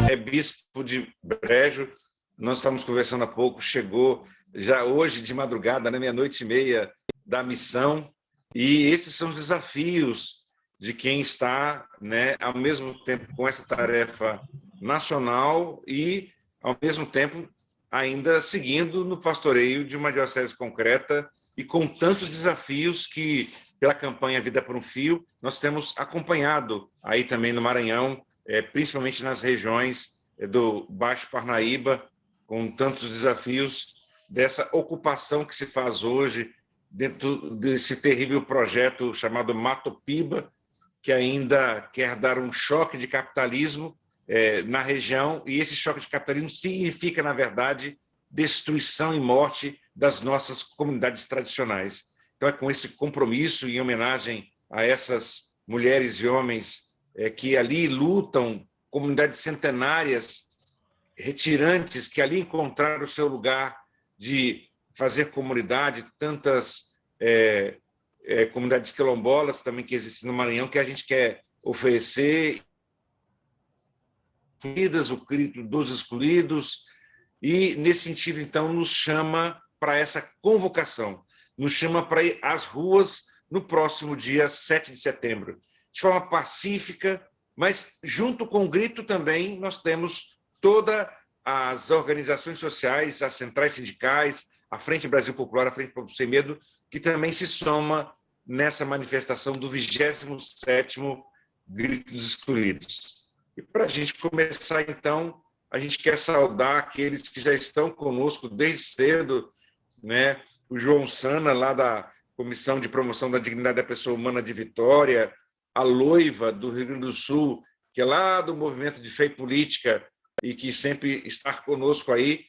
é bispo de Brejo. Nós estávamos conversando há pouco, chegou já hoje de madrugada, na meia-noite e meia, da missão. E esses são os desafios de quem está, né, ao mesmo tempo com essa tarefa nacional e, ao mesmo tempo, ainda seguindo no pastoreio de uma diocese concreta e com tantos desafios que, pela campanha Vida por um Fio, nós temos acompanhado aí também no Maranhão, principalmente nas regiões do Baixo Parnaíba, com tantos desafios dessa ocupação que se faz hoje dentro desse terrível projeto chamado Mato Piba, que ainda quer dar um choque de capitalismo na região, e esse choque de capitalismo significa, na verdade, destruição e morte das nossas comunidades tradicionais. Então, é com esse compromisso, em homenagem a essas mulheres e homens que ali lutam, comunidades centenárias, retirantes, que ali encontraram o seu lugar de fazer comunidade, tantas comunidades quilombolas também que existem no Maranhão, que a gente quer oferecer o grito dos excluídos, e, nesse sentido, então, nos chama para essa convocação, nos chama para ir às ruas no próximo dia 7 de setembro, de forma pacífica, mas, junto com o grito também, nós temos todas as organizações sociais, as centrais sindicais, a Frente Brasil Popular, a Frente Povo Sem Medo, que também se soma nessa manifestação do 27º Grito dos Excluídos. E para a gente começar, então, a gente quer saudar aqueles que já estão conosco desde cedo, né? O João Sana, lá da Comissão de Promoção da Dignidade da Pessoa Humana de Vitória, a Loiva, do Rio Grande do Sul, que é lá do Movimento de Fé e Política e que sempre está conosco aí,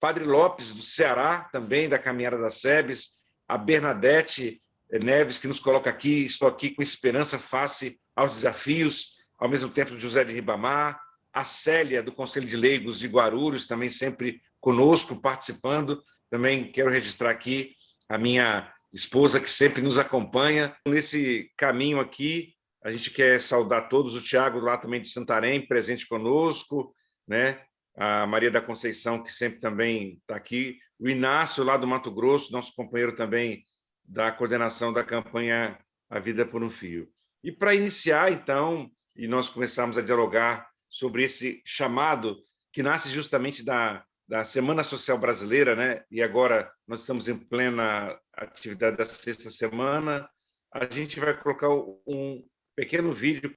Padre Lopes, do Ceará, também da Caminhada das SEBs, a Bernadette Neves, que nos coloca aqui, estou aqui com esperança face aos desafios, ao mesmo tempo José de Ribamar, a Célia, do Conselho de Leigos de Guarulhos, também sempre conosco, participando. Também quero registrar aqui a minha esposa, que sempre nos acompanha. Nesse caminho aqui, a gente quer saudar todos, o Tiago, lá também de Santarém, presente conosco, né? A Maria da Conceição, que sempre também está aqui, o Inácio, lá do Mato Grosso, nosso companheiro também da coordenação da campanha A Vida por um Fio. E para iniciar, então, e nós começarmos a dialogar sobre esse chamado que nasce justamente da Semana Social Brasileira, né? E agora nós estamos em plena atividade da sexta semana, a gente vai colocar um pequeno vídeo.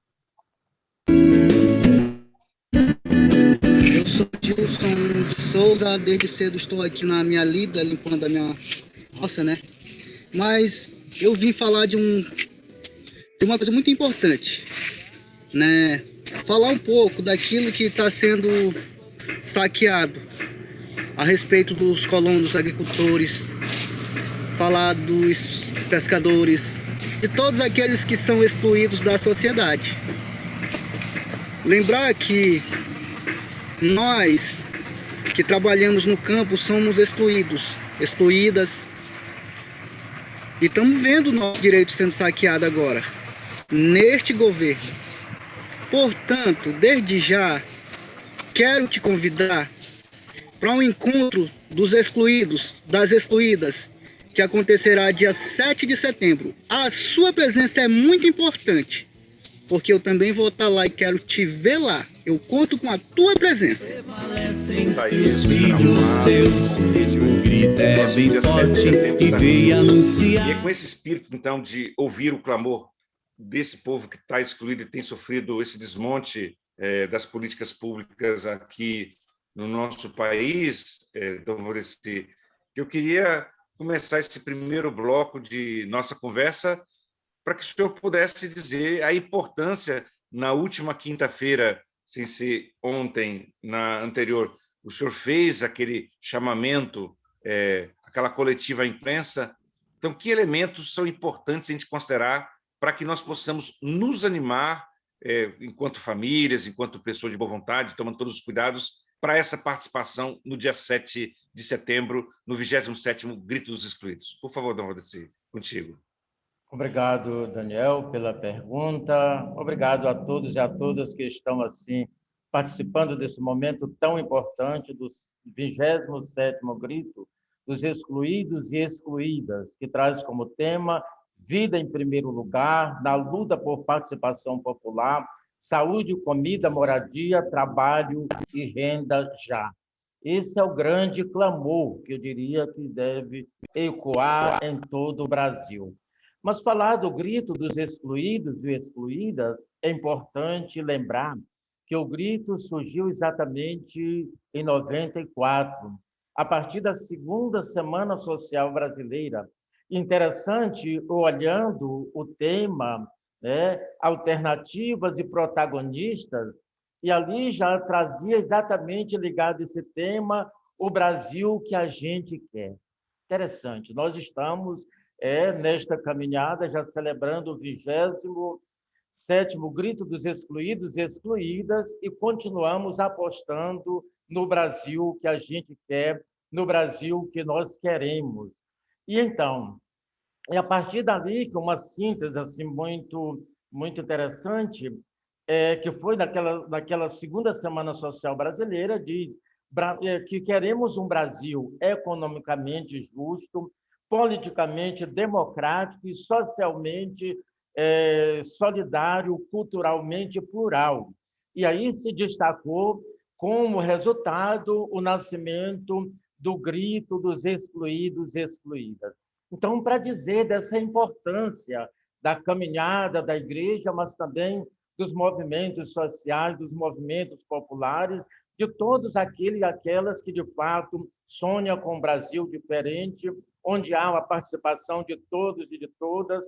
Eu sou Gilson de Souza, desde cedo estou aqui na minha lida, limpando a minha roça, né? Mas eu vim falar de uma coisa muito importante, né? Falar um pouco daquilo que está sendo saqueado a respeito dos colonos agricultores, falar dos pescadores e todos aqueles que são excluídos da sociedade. Lembrar que nós que trabalhamos no campo somos excluídas, e estamos vendo o nosso direito sendo saqueado agora, neste governo. Portanto, desde já, quero te convidar para um encontro dos excluídos, das excluídas, que acontecerá dia 7 de setembro. A sua presença é muito importante, porque eu também vou estar lá e quero te ver lá. Eu conto com a tua presença. Os filhos seus, o grito é bem forte e veio anunciar. E é com esse espírito, então, de ouvir o clamor desse povo que está excluído e tem sofrido esse desmonte das políticas públicas aqui no nosso país, Dom Maurício, eu queria começar esse primeiro bloco de nossa conversa para que o senhor pudesse dizer a importância, na última quinta-feira, sem ser ontem, na anterior, o senhor fez aquele chamamento, aquela coletiva à imprensa. Então, que elementos são importantes a gente considerar para que nós possamos nos animar, enquanto famílias, enquanto pessoas de boa vontade, tomando todos os cuidados, para essa participação no dia 7 de setembro, no 27º Grito dos Excluídos? Por favor, Dom Valdeci, contigo. Obrigado, Daniel, pela pergunta. Obrigado a todos e a todas que estão assim participando desse momento tão importante do 27º Grito dos Excluídos e Excluídas, que traz como tema vida em primeiro lugar, na luta por participação popular, saúde, comida, moradia, trabalho e renda já. Esse é o grande clamor que eu diria que deve ecoar em todo o Brasil. Mas falar do grito dos excluídos e excluídas, é importante lembrar que o grito surgiu exatamente em 94, a partir da segunda Semana Social Brasileira. Interessante, olhando o tema, né, alternativas e protagonistas, e ali já trazia exatamente ligado esse tema, o Brasil que a gente quer. Interessante, nós estamos nesta caminhada já celebrando o 27º Grito dos Excluídos e Excluídas e continuamos apostando no Brasil que a gente quer, no Brasil que nós queremos. E então, é a partir dali que uma síntese assim, muito interessante, que foi daquela segunda Semana Social Brasileira, diz que queremos um Brasil economicamente justo, politicamente democrático e socialmente solidário, culturalmente plural. E aí se destacou como resultado o nascimento do grito dos excluídos e excluídas. Então, para dizer dessa importância da caminhada da igreja, mas também dos movimentos sociais, dos movimentos populares, de todos aqueles e aquelas que, de fato, sonham com um Brasil diferente, onde há a participação de todos e de todas,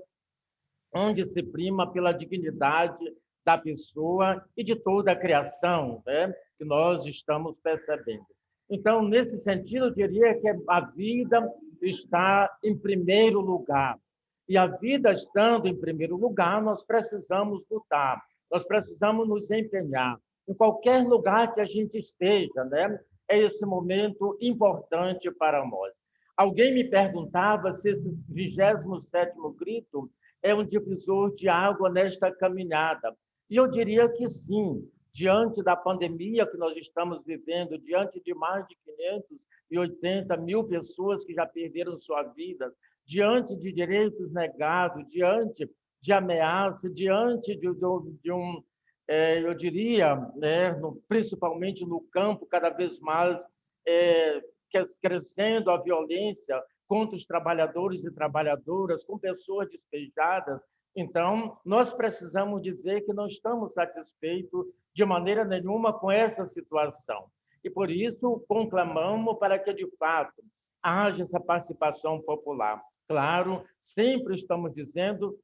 onde se prima pela dignidade da pessoa e de toda a criação, né, que nós estamos percebendo. Então, nesse sentido, eu diria que a vida está em primeiro lugar. E a vida estando em primeiro lugar, nós precisamos lutar, nós precisamos nos empenhar. Em qualquer lugar que a gente esteja, né? É esse momento importante para nós. Alguém me perguntava se esse 27º Grito é um divisor de água nesta caminhada. E eu diria que sim, diante da pandemia que nós estamos vivendo, diante de mais de 580 mil pessoas que já perderam sua vida, diante de direitos negados, diante de ameaça, diante de um, eu diria, né, principalmente no campo, cada vez mais crescendo a violência contra os trabalhadores e trabalhadoras, com pessoas despejadas. Então, nós precisamos dizer que não estamos satisfeitos de maneira nenhuma com essa situação. E, por isso, conclamamos para que, de fato, haja essa participação popular. Claro, sempre estamos dizendo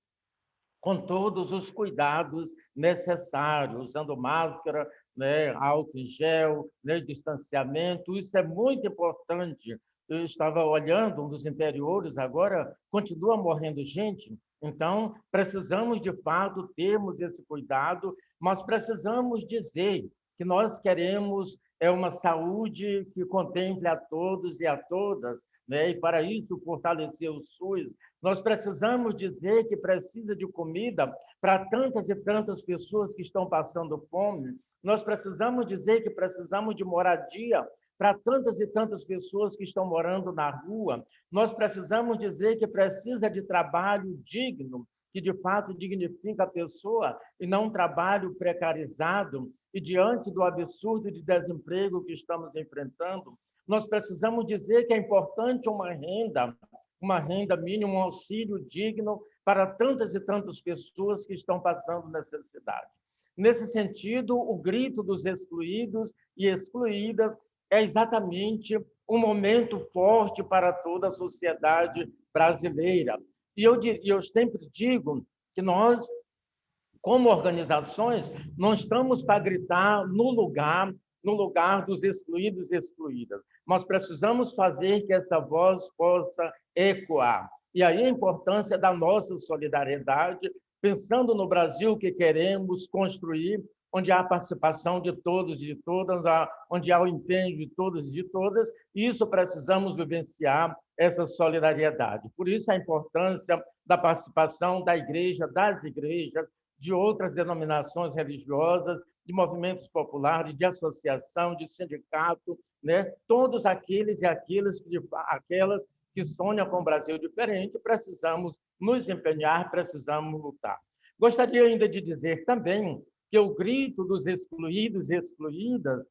com todos os cuidados necessários, usando máscara, né, álcool em gel, né, distanciamento, isso é muito importante. Eu estava olhando um dos interiores agora, continua morrendo gente, então precisamos de fato termos esse cuidado, mas precisamos dizer que nós queremos uma saúde que contemple a todos e a todas, né? E para isso fortalecer o SUS. Nós precisamos dizer que precisa de comida para tantas e tantas pessoas que estão passando fome. Nós precisamos dizer que precisamos de moradia para tantas e tantas pessoas que estão morando na rua. Nós precisamos dizer que precisa de trabalho digno, que de fato dignifica a pessoa, e não um trabalho precarizado. E diante do absurdo de desemprego que estamos enfrentando, nós precisamos dizer que é importante uma renda mínima, um auxílio digno para tantas e tantas pessoas que estão passando necessidade. Nesse sentido, o grito dos excluídos e excluídas é exatamente um momento forte para toda a sociedade brasileira. E eu sempre digo que nós, como organizações, não estamos para gritar no lugar dos excluídos e excluídas. Nós precisamos fazer que essa voz possa ecoar. E aí a importância da nossa solidariedade, pensando no Brasil que queremos construir, onde há a participação de todos e de todas, onde há o empenho de todos e de todas, e isso precisamos vivenciar, essa solidariedade. Por isso a importância da participação da igreja, das igrejas, de outras denominações religiosas, de movimentos populares, de associação, de sindicato, né? Todos aqueles e aquelas que sonham com um Brasil diferente, precisamos nos empenhar, precisamos lutar. Gostaria ainda de dizer também que o grito dos excluídos e excluídas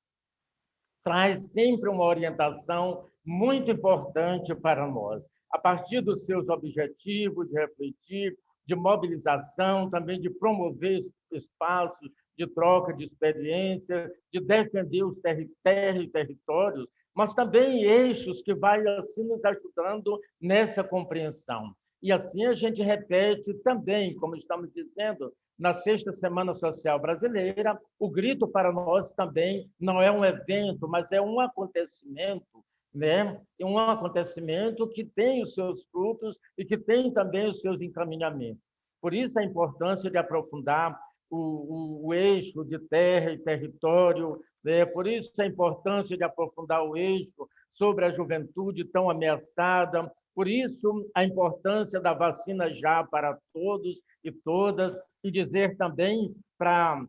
traz sempre uma orientação muito importante para nós, a partir dos seus objetivos, de refletir, de mobilização, também de promover espaços de troca de experiência, de defender os territórios, mas também eixos que vai assim nos ajudando nessa compreensão. E assim a gente repete também, como estamos dizendo, na Sexta Semana Social Brasileira, o grito para nós também não é um evento, mas é um acontecimento, né? Um acontecimento que tem os seus frutos e que tem também os seus encaminhamentos. Por isso a importância de aprofundar o eixo de terra e território, né? Por isso a importância de aprofundar o eixo sobre a juventude tão ameaçada, por isso a importância da vacina já para todos e todas, e dizer também para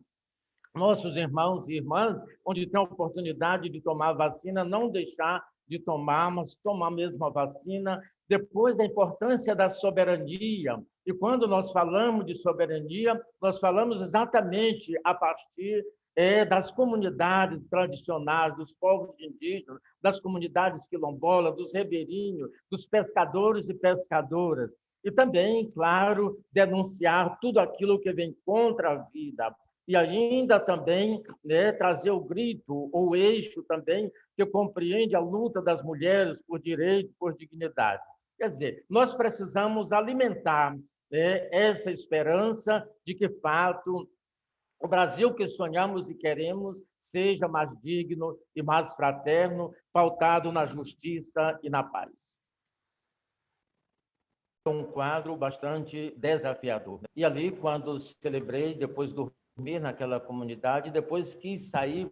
nossos irmãos e irmãs, onde tem a oportunidade de tomar a vacina, não deixar de tomar, mas tomar mesmo a vacina. Depois, a importância da soberania. E quando nós falamos de soberania, nós falamos exatamente a partir das comunidades tradicionais, dos povos indígenas, das comunidades quilombolas, dos ribeirinhos, dos pescadores e pescadoras. E também, claro, denunciar tudo aquilo que vem contra a vida. E ainda também, né, trazer o grito, ou o eixo também, que compreende a luta das mulheres por direito, por dignidade. Quer dizer, nós precisamos alimentar, né, essa esperança de que, de fato, o Brasil que sonhamos e queremos seja mais digno e mais fraterno, pautado na justiça e na paz. Um quadro bastante desafiador. E ali, quando celebrei, depois dormi naquela comunidade, depois quis sair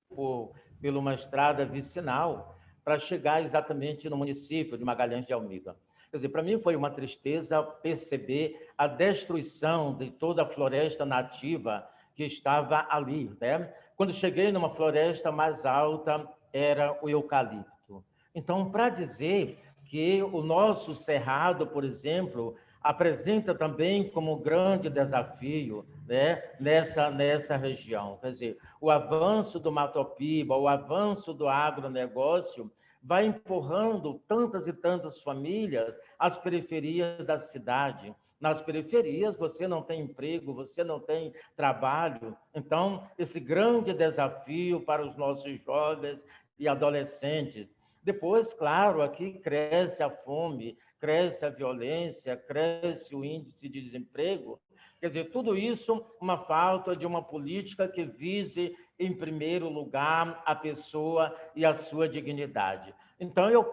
por uma estrada vicinal para chegar exatamente no município de Magalhães de Almeida. Quer dizer, para mim foi uma tristeza perceber a destruição de toda a floresta nativa que estava ali, né? Quando cheguei numa floresta mais alta, era o eucalipto. Então, para dizer que o nosso cerrado, por exemplo, apresenta também como grande desafio, né, nessa região. Quer dizer, o avanço do Matopiba, o avanço do agronegócio vai empurrando tantas e tantas famílias às periferias da cidade. Nas periferias, você não tem emprego, você não tem trabalho. Então, esse grande desafio para os nossos jovens e adolescentes. Depois, claro, aqui cresce a fome, cresce a violência, cresce o índice de desemprego. Quer dizer, tudo isso, uma falta de uma política que vise, em primeiro lugar, a pessoa e a sua dignidade. Então, eu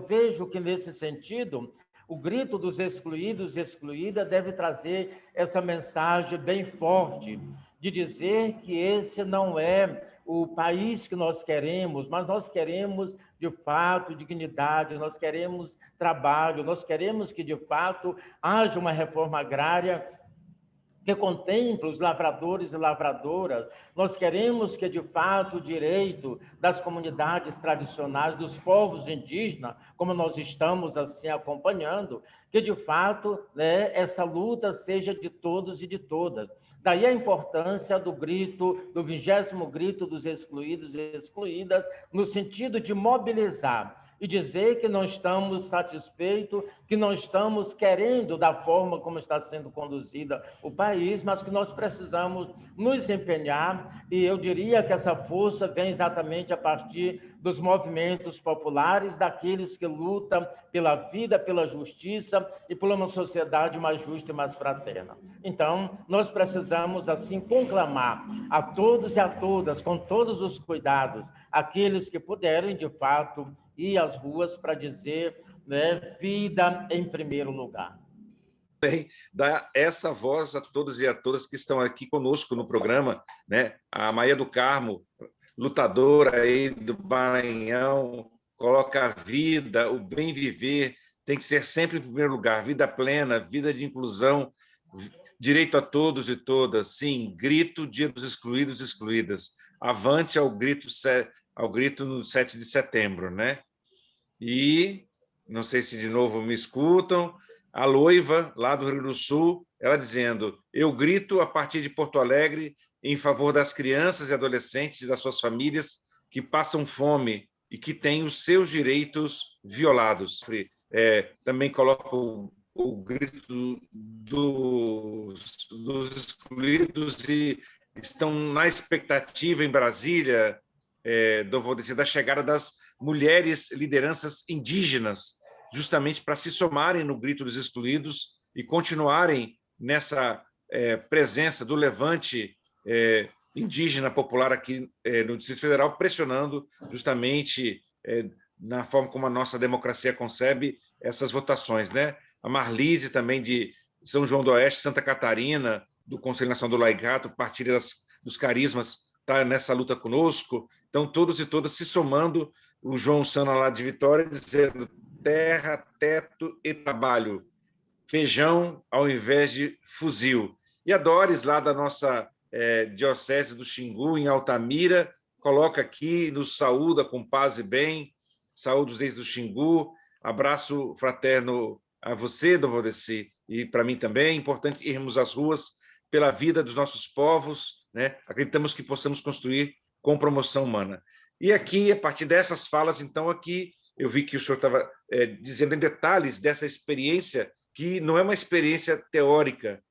vejo que, nesse sentido, o grito dos excluídos e excluídas deve trazer essa mensagem bem forte, de dizer que esse não é o país que nós queremos, mas nós queremos, de fato, dignidade, nós queremos trabalho, nós queremos que, de fato, haja uma reforma agrária que contemple os lavradores e lavradoras. Nós queremos que, de fato, o direito das comunidades tradicionais, dos povos indígenas, como nós estamos assim acompanhando, que, de fato, né, essa luta seja de todos e de todas. Daí a importância do grito, do 20º grito dos excluídos e excluídas, no sentido de mobilizar e dizer que não estamos satisfeitos, que não estamos querendo da forma como está sendo conduzida o país, mas que nós precisamos nos empenhar, e eu diria que essa força vem exatamente a partir dos movimentos populares, daqueles que lutam pela vida, pela justiça e por uma sociedade mais justa e mais fraterna. Então, nós precisamos, assim, conclamar a todos e a todas, com todos os cuidados, aqueles que puderem, de fato, ir às ruas para dizer, né, vida em primeiro lugar. Bem, dar essa voz a todos e a todas que estão aqui conosco no programa, né? A Maria do Carmo, lutadora aí do Maranhão, coloca a vida, o bem viver, tem que ser sempre em primeiro lugar, vida plena, vida de inclusão, Direito a todos e todas, sim, grito, Dia dos Excluídos e Excluídas. Avante ao grito no 7 de setembro, né? E, não sei se de novo me escutam, a Loiva, lá do Rio Grande do Sul, ela dizendo: eu grito a partir de Porto Alegre em favor das crianças e adolescentes e das suas famílias que passam fome e que têm os seus direitos violados. Também coloco o grito dos excluídos e estão na expectativa em Brasília, vou dizer, da chegada das mulheres lideranças indígenas, justamente para se somarem no grito dos excluídos e continuarem nessa presença do levante indígena popular aqui no Distrito Federal, pressionando justamente na forma como a nossa democracia concebe essas votações, né? A Marlise também de São João do Oeste, Santa Catarina, do Conselho Nacional do Laicato, Partilha dos Carismas, está nessa luta conosco. Então, todos e todas se somando. O João Sana lá de Vitória dizendo: terra, teto e trabalho, feijão ao invés de fuzil. E a Doris, lá da nossa diocese do Xingu, em Altamira, coloca aqui, nos saúda com paz e bem, saúde os ex do Xingu, abraço fraterno a você, Dom Valdeci, e para mim também. É importante irmos às ruas pela vida dos nossos povos, né? Acreditamos que possamos construir com promoção humana. E aqui, a partir dessas falas, então, aqui eu vi que o senhor estava dizendo em detalhes dessa experiência, que não é uma experiência teórica.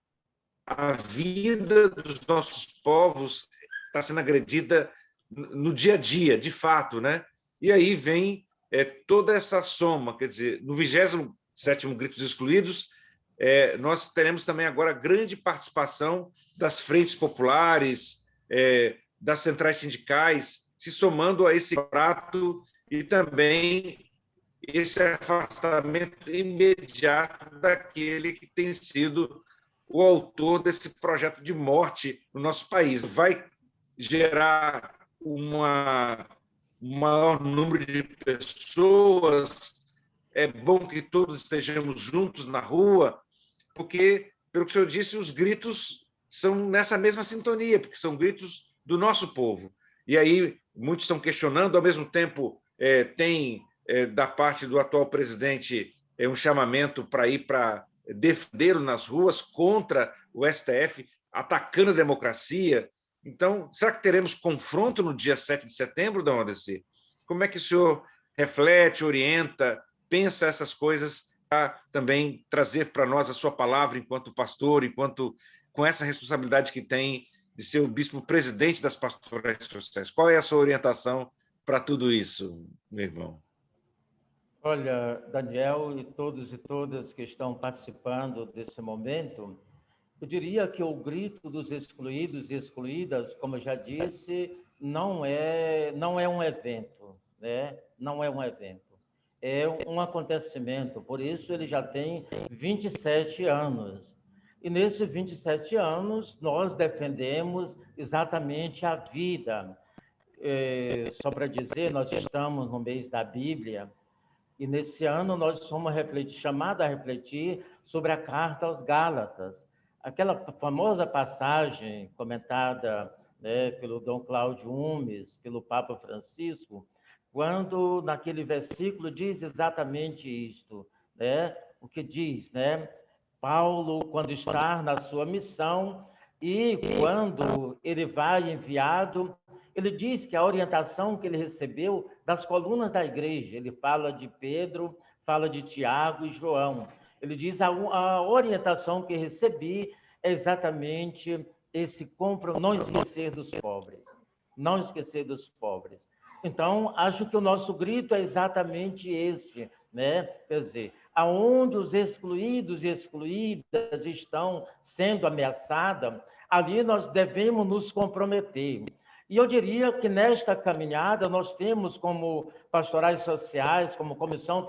A vida dos nossos povos está sendo agredida no dia a dia, de fato, né? E aí vem toda essa soma, quer dizer, no 27º Grito dos Excluídos, nós teremos também agora grande participação das frentes populares, das centrais sindicais, se somando a esse prato, e também esse afastamento imediato daquele que tem sido o autor desse projeto de morte no nosso país. Vai gerar um maior número de pessoas. É bom que todos estejamos juntos na rua, porque, pelo que o senhor disse, os gritos são nessa mesma sintonia, porque são gritos do nosso povo. E aí muitos estão questionando, ao mesmo tempo tem, da parte do atual presidente, um chamamento para ir para defendê-lo nas ruas contra o STF, atacando a democracia. Então, será que teremos confronto no dia 7 de setembro, Dom Valdeci? Como é que o senhor reflete, orienta, pensa essas coisas para também trazer para nós a sua palavra enquanto pastor, enquanto com essa responsabilidade que tem de ser o bispo presidente das pastorais sociais? Qual é a sua orientação para tudo isso, meu irmão? Olha, Daniel e todos e todas que estão participando desse momento, eu diria que o grito dos excluídos e excluídas, como eu já disse, não é um evento, né? Não é um evento. É um acontecimento, por isso ele já tem 27 anos. E nesses 27 anos, nós defendemos exatamente a vida. Só para dizer, nós estamos no mês da Bíblia, e nesse ano nós somos chamados a refletir sobre a carta aos Gálatas. Aquela famosa passagem comentada, né, pelo Dom Cláudio Umes, pelo Papa Francisco, quando naquele versículo diz exatamente isto, né? O que diz, né? Paulo, quando está na sua missão e quando ele vai enviado, ele diz que a orientação que ele recebeu das colunas da igreja, ele fala de Pedro, fala de Tiago e João. Ele diz a orientação que recebi é exatamente esse compromisso, não esquecer dos pobres, não esquecer dos pobres. Então, acho que o nosso grito é exatamente esse, né? Quer dizer, aonde os excluídos e excluídas estão sendo ameaçados, ali nós devemos nos comprometer. E eu diria que nesta caminhada nós temos como pastorais sociais, como comissão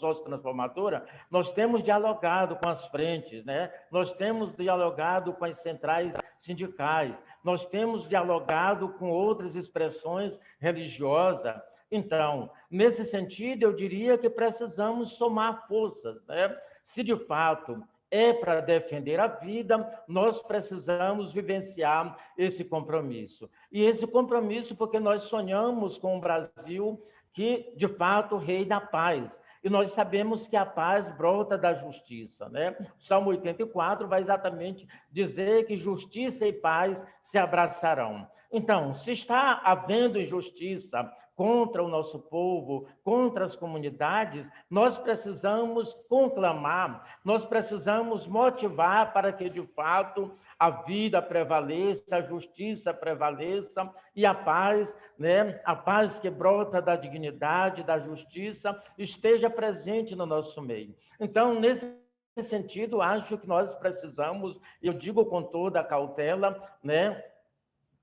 sociotransformadora, nós temos dialogado com as frentes, né? Nós temos dialogado com as centrais sindicais, nós temos dialogado com outras expressões religiosas. Então, nesse sentido, eu diria que precisamos somar forças, né? Se de fato é para defender a vida, nós precisamos vivenciar esse compromisso. E esse compromisso porque nós sonhamos com um Brasil que, de fato, reina a paz. E nós sabemos que a paz brota da justiça, né? O Salmo 84 vai exatamente dizer que justiça e paz se abraçarão. Então, se está havendo injustiça contra o nosso povo, contra as comunidades, nós precisamos conclamar, nós precisamos motivar para que, de fato, a vida prevaleça, a justiça prevaleça e a paz, né? A paz que brota da dignidade, da justiça, esteja presente no nosso meio. Então, nesse sentido, acho que nós precisamos, eu digo com toda a cautela, né,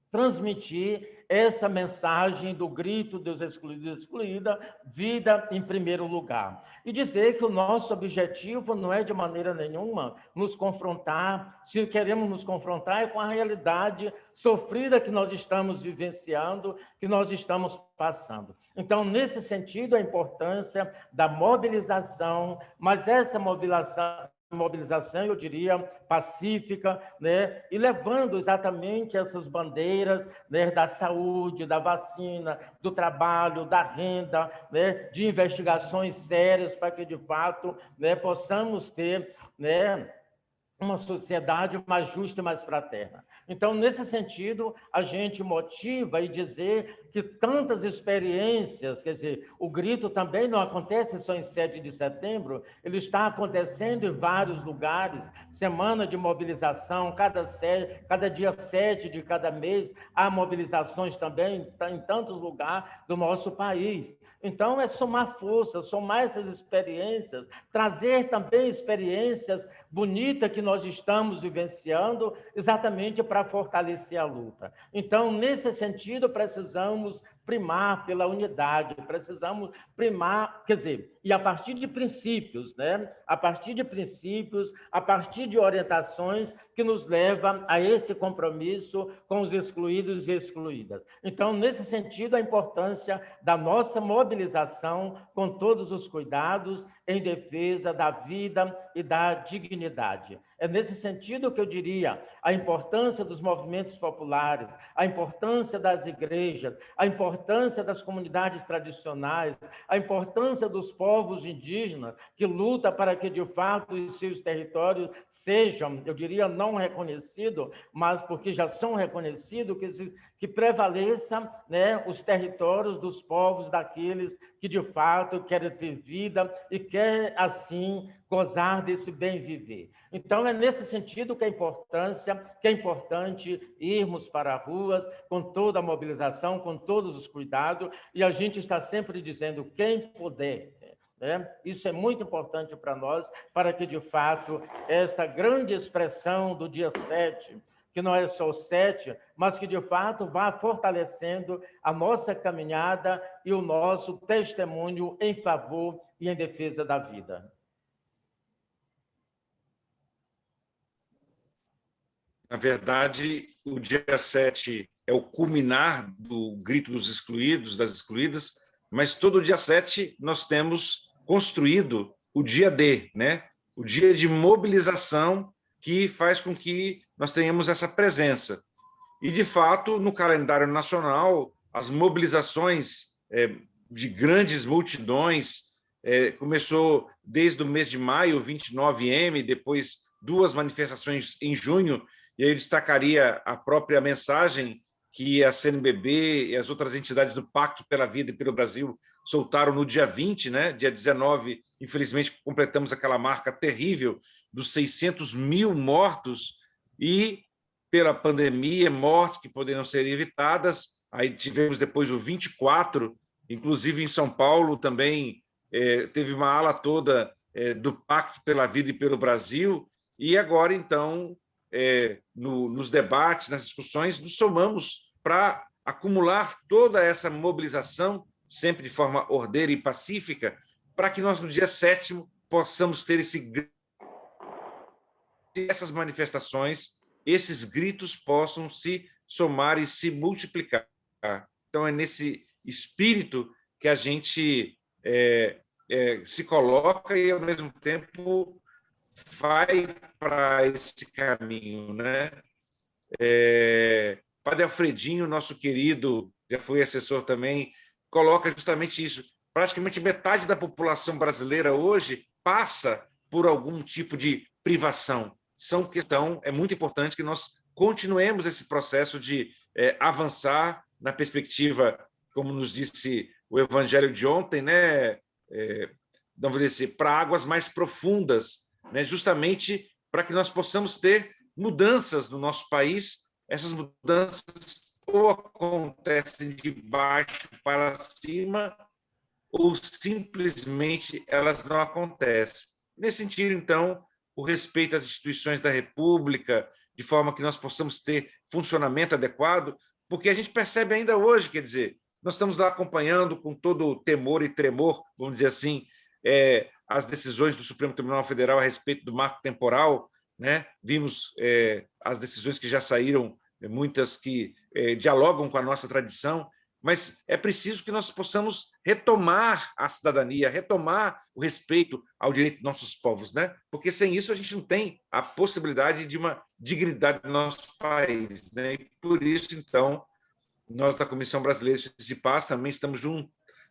transmitir essa mensagem do grito dos excluídos e excluída, vida em primeiro lugar. E dizer que o nosso objetivo não é de maneira nenhuma nos confrontar, se queremos nos confrontar é com a realidade sofrida que nós estamos vivenciando, que nós estamos passando. Então, nesse sentido, a importância da mobilização, mas essa mobilização, eu diria, pacífica, né? E levando exatamente essas bandeiras, né, da saúde, da vacina, do trabalho, da renda, né, de investigações sérias para que, de fato, né, possamos ter, né, uma sociedade mais justa e mais fraterna. Então, nesse sentido, a gente motiva e dizer que tantas experiências, quer dizer, o grito também não acontece só em 7 de setembro, ele está acontecendo em vários lugares, semana de mobilização, cada dia 7 de cada mês, há mobilizações também em tantos lugares do nosso país. Então, é somar forças, somar essas experiências, trazer também experiências bonitas que nós estamos vivenciando, exatamente para fortalecer a luta. Então, nesse sentido, precisamos primar pela unidade, precisamos primar, quer dizer, e a partir de princípios, né? A partir de princípios, a partir de orientações que nos levam a esse compromisso com os excluídos e excluídas. Então, nesse sentido, a importância da nossa mobilização com todos os cuidados em defesa da vida e da dignidade. É nesse sentido que eu diria a importância dos movimentos populares, a importância das igrejas, a importância das comunidades tradicionais, a importância dos povos indígenas que lutam para que, de fato, os seus territórios sejam, eu diria, não reconhecidos, mas porque já são reconhecidos, que prevaleça, né, os territórios dos povos daqueles que, de fato, querem ter vida e querem, assim, gozar desse bem viver. Então, é nesse sentido que é importante irmos para as ruas com toda a mobilização, com todos os cuidados, e a gente está sempre dizendo, quem puder, né? Isso é muito importante para nós, para que, de fato, essa grande expressão do dia 7, que não é só o 7, mas que, de fato, vá fortalecendo a nossa caminhada e o nosso testemunho em favor e em defesa da vida. Na verdade, o dia 7 é o culminar do grito dos excluídos, das excluídas, mas todo dia 7 nós temos construído o dia D, né? O dia de mobilização que faz com que nós tenhamos essa presença. E, de fato, no calendário nacional, as mobilizações de grandes multidões começou desde o mês de maio, 29M, depois 2 manifestações em junho, e aí eu destacaria a própria mensagem que a CNBB e as outras entidades do Pacto pela Vida e pelo Brasil soltaram no dia 20, né? Dia 19, infelizmente, completamos aquela marca terrível dos 600 mil mortos e, pela pandemia, mortes que poderiam ser evitadas. Aí tivemos depois o 24, inclusive em São Paulo também teve uma ala toda do Pacto pela Vida e pelo Brasil, e agora, então, nos debates, nas discussões, nos somamos para acumular toda essa mobilização, sempre de forma ordeira e pacífica, para que nós, no dia 7º, possamos ter essas manifestações, esses gritos possam se somar e se multiplicar. Então, é nesse espírito que a gente se coloca e, ao mesmo tempo, vai para esse caminho, né? Padre Alfredinho, nosso querido, já foi assessor também, coloca justamente isso. Praticamente metade da população brasileira hoje passa por algum tipo de privação. É muito importante que nós continuemos esse processo de avançar na perspectiva, como nos disse o Evangelho de ontem, né? Vamos dizer, para águas mais profundas, né? Justamente para que nós possamos ter mudanças no nosso país. Essas mudanças ou acontecem de baixo para cima ou simplesmente elas não acontecem. Nesse sentido, então, o respeito às instituições da República, de forma que nós possamos ter funcionamento adequado, porque a gente percebe ainda hoje, quer dizer, nós estamos lá acompanhando com todo o temor e tremor, vamos dizer assim, as decisões do Supremo Tribunal Federal a respeito do marco temporal, né? Vimos as decisões que já saíram, muitas que dialogam com a nossa tradição, mas é preciso que nós possamos retomar a cidadania, retomar o respeito ao direito dos nossos povos, né? Porque sem isso a gente não tem a possibilidade de uma dignidade no nosso país, né? E por isso, então, nós da Comissão Brasileira de Justiça e Paz também estamos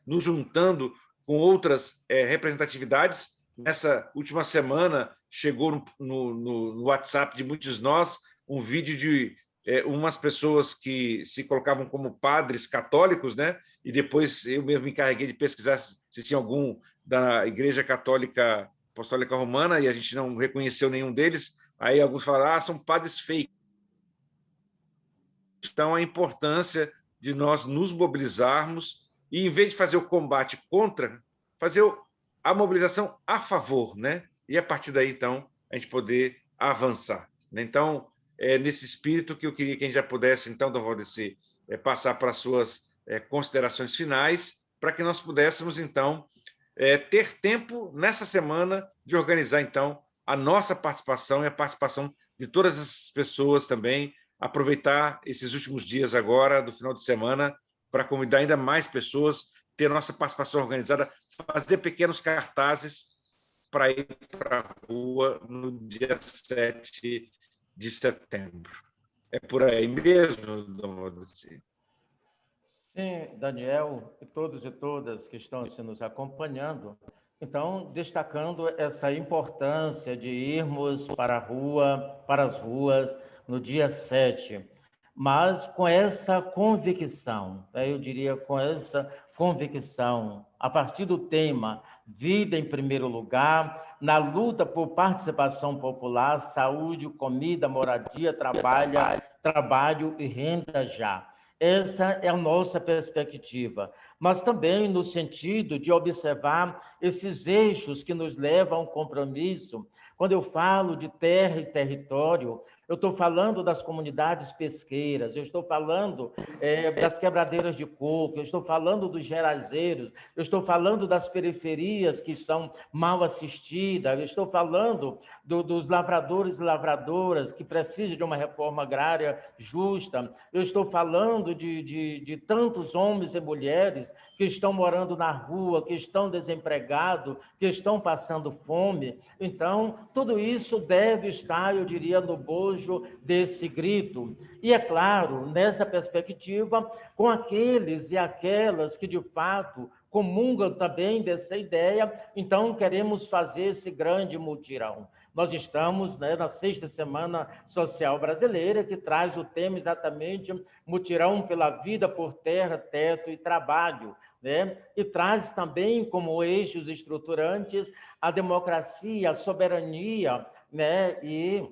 nos juntando com outras representatividades. Nessa última semana, chegou no WhatsApp de muitos de nós um vídeo de umas pessoas que se colocavam como padres católicos, né? E depois eu mesmo me encarreguei de pesquisar se tinha algum da Igreja Católica Apostólica Romana, e a gente não reconheceu nenhum deles. Aí alguns falaram, são padres fake. Então, a importância de nós nos mobilizarmos e, em vez de fazer o combate contra, fazer a mobilização a favor, né? E, a partir daí, então, a gente poder avançar, né? Então, é nesse espírito que eu queria que a gente já pudesse, então, Dom Valdeci, passar para as suas considerações finais, para que nós pudéssemos, então, ter tempo, nessa semana, de organizar, então, a nossa participação e a participação de todas essas pessoas também, aproveitar esses últimos dias agora, do final de semana, para convidar ainda mais pessoas, ter nossa participação organizada, fazer pequenos cartazes para ir para a rua no dia 7 de setembro. É por aí mesmo, Dom Valdeci? Sim, Daniel, e todos e todas que estão nos acompanhando, então, destacando essa importância de irmos para a rua, para as ruas, no dia 7, mas com essa convicção, eu diria com essa convicção, a partir do tema vida em primeiro lugar, na luta por participação popular, saúde, comida, moradia, trabalho e renda já. Essa é a nossa perspectiva, mas também no sentido de observar esses eixos que nos levam ao compromisso. Quando eu falo de terra e território, eu estou falando das comunidades pesqueiras, eu estou falando das quebradeiras de coco, eu estou falando dos gerazeiros, eu estou falando das periferias que estão mal assistidas, eu estou falando dos lavradores e lavradoras que precisam de uma reforma agrária justa, eu estou falando de tantos homens e mulheres que estão morando na rua, que estão desempregados, que estão passando fome. Então, tudo isso deve estar, eu diria, no bojo desse grito. E, é claro, nessa perspectiva, com aqueles e aquelas que, de fato, comungam também dessa ideia, então queremos fazer esse grande mutirão. Nós estamos na 6ª Semana Social Brasileira, que traz o tema exatamente mutirão pela vida por terra, teto e trabalho, né? E traz também como eixos estruturantes a democracia, a soberania, né? e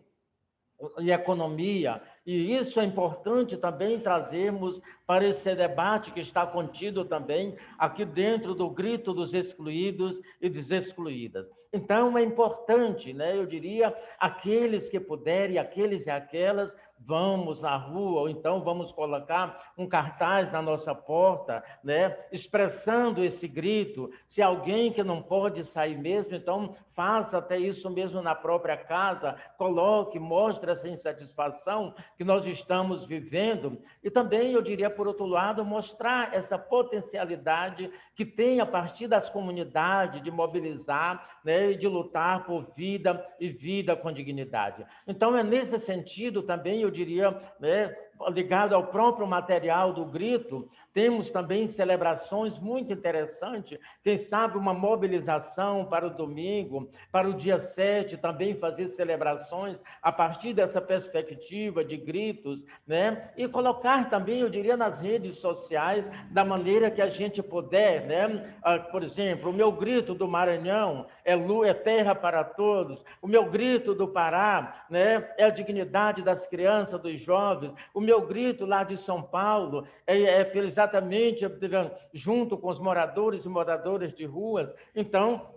economia. E isso é importante também trazermos para esse debate que está contido também aqui dentro do grito dos excluídos e das excluídas. Então, é importante, eu diria, aqueles que puderem, aqueles e aquelas, vamos na rua, ou então vamos colocar um cartaz na nossa porta, né, expressando esse grito. Se alguém que não pode sair mesmo, então faça até isso mesmo na própria casa, coloque, mostre essa insatisfação que nós estamos vivendo. E também, eu diria, por outro lado, mostrar essa potencialidade que tem a partir das comunidades de mobilizar, né, e de lutar por vida e vida com dignidade. Então, é nesse sentido também, eu diria, né, ligado ao próprio material do grito, temos também celebrações muito interessantes, quem sabe uma mobilização para o domingo, para o dia 7, também fazer celebrações a partir dessa perspectiva de gritos, né? E colocar também, eu diria, nas redes sociais, da maneira que a gente puder, né? Por exemplo, o meu grito do Maranhão é terra para todos, o meu grito do Pará, né, é a dignidade das crianças, dos jovens, o meu grito lá de São Paulo é exatamente junto com os moradores e moradoras de ruas. Então,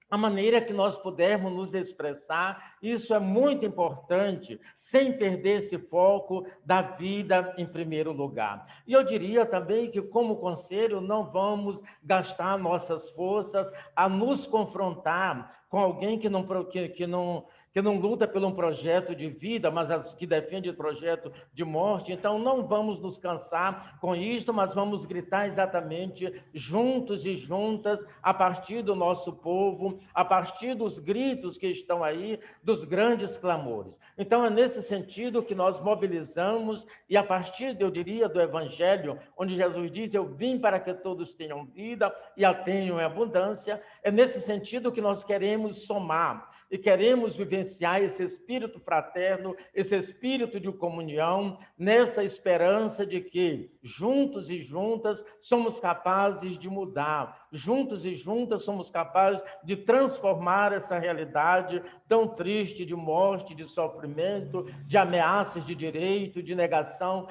a maneira que nós pudermos nos expressar, isso é muito importante, sem perder esse foco da vida em primeiro lugar. E eu diria também que, como conselho, não vamos gastar nossas forças a nos confrontar com alguém que não luta por um projeto de vida, mas que defende o projeto de morte. Então, não vamos nos cansar com isto, mas vamos gritar exatamente juntos e juntas, a partir do nosso povo, a partir dos gritos que estão aí, dos grandes clamores. Então, é nesse sentido que nós mobilizamos, e a partir, eu diria, do Evangelho, onde Jesus diz: eu vim para que todos tenham vida e a tenham em abundância, é nesse sentido que nós queremos somar, e queremos vivenciar esse espírito fraterno, esse espírito de comunhão, nessa esperança de que, juntos e juntas, somos capazes de mudar, juntos e juntas somos capazes de transformar essa realidade tão triste de morte, de sofrimento, de ameaças de direito, de negação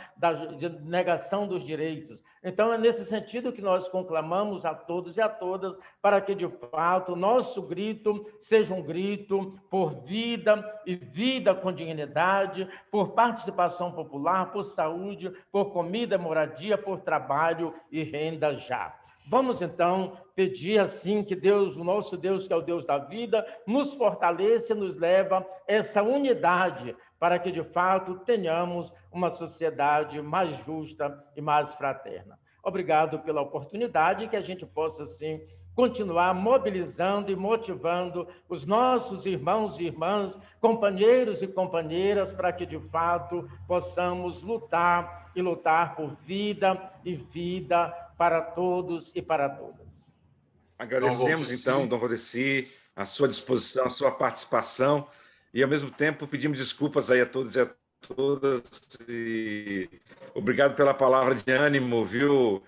dos direitos. Então, é nesse sentido que nós conclamamos a todos e a todas para que, de fato, o nosso grito seja um grito por vida e vida com dignidade, por participação popular, por saúde, por comida, moradia, por trabalho e renda já. Vamos, então, pedir assim que Deus, o nosso Deus, que é o Deus da vida, nos fortaleça e nos leva a essa unidade para que, de fato, tenhamos uma sociedade mais justa e mais fraterna. Obrigado pela oportunidade, que a gente possa, assim, continuar mobilizando e motivando os nossos irmãos e irmãs, companheiros e companheiras, para que, de fato, possamos lutar e lutar por vida e vida para todos e para todas. Agradecemos, então, Dom Valdeci, a sua disposição, a sua participação, e, ao mesmo tempo, pedimos desculpas aí a todos e a todas, e obrigado pela palavra de ânimo, viu,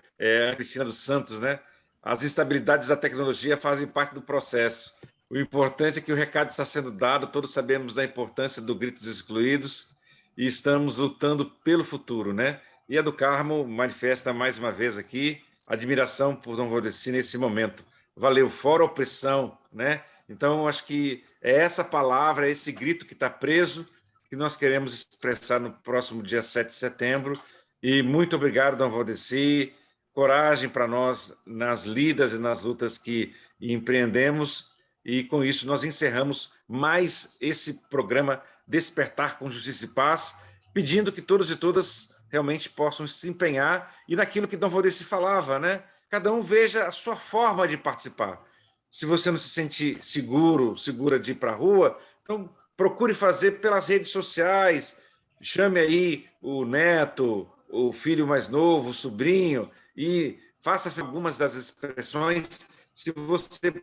Cristina dos Santos, né? As instabilidades da tecnologia fazem parte do processo. O importante é que o recado está sendo dado, todos sabemos da importância do Grito dos Excluídos e estamos lutando pelo futuro, né? E a do Carmo manifesta mais uma vez aqui admiração por Dom Valdeci nesse momento. Valeu, fora a opressão, né? Então, acho que é essa palavra, é esse grito que está preso, que nós queremos expressar no próximo dia 7 de setembro. E muito obrigado, Dom Valdeci. Coragem para nós nas lidas e nas lutas que empreendemos. E, com isso, nós encerramos mais esse programa Despertar com Justiça e Paz, pedindo que todos e todas realmente possam se empenhar e naquilo que Dom Valdeci falava, né? Cada um veja a sua forma de participar. Se você não se sente seguro, segura de ir para a rua, então procure fazer pelas redes sociais, chame aí o neto, o filho mais novo, o sobrinho, e faça algumas das expressões. Se você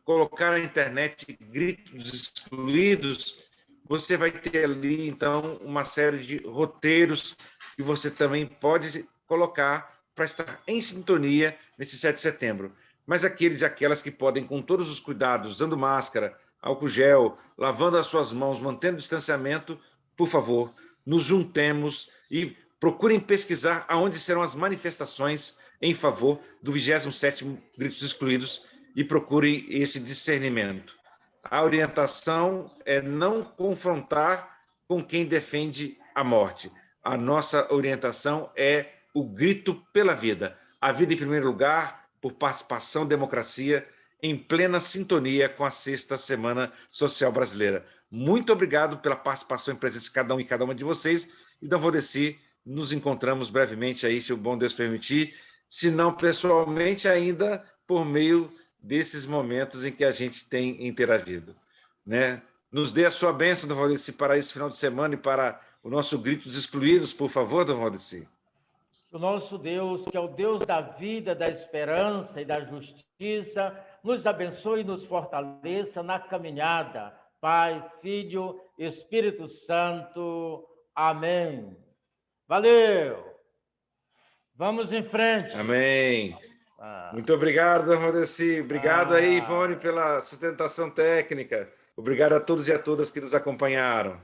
colocar na internet gritos excluídos, você vai ter ali, então, uma série de roteiros que você também pode colocar para estar em sintonia nesse 7 de setembro. Mas aqueles e aquelas que podem, com todos os cuidados, usando máscara, álcool gel, lavando as suas mãos, mantendo distanciamento, por favor, nos juntemos e procurem pesquisar aonde serão as manifestações em favor do 27º Gritos Excluídos e procurem esse discernimento. A orientação é não confrontar com quem defende a morte. A nossa orientação é o grito pela vida. A vida em primeiro lugar, por participação, democracia, em plena sintonia com a 6ª Semana Social Brasileira. Muito obrigado pela participação e presença de cada um e cada uma de vocês. E, Dom Valdeci, nos encontramos brevemente aí, se o bom Deus permitir, se não pessoalmente, ainda por meio desses momentos em que a gente tem interagido, né? Nos dê a sua bênção, Dom Valdeci, para esse final de semana e para o nosso Grito dos Excluídos, por favor, Dom Valdeci. O nosso Deus, que é o Deus da vida, da esperança e da justiça, nos abençoe e nos fortaleça na caminhada. Pai, Filho, Espírito Santo. Amém. Valeu! Vamos em frente. Amém. Muito obrigado, Dom Valdeci. Obrigado aí, Ivone, pela sustentação técnica. Obrigado a todos e a todas que nos acompanharam.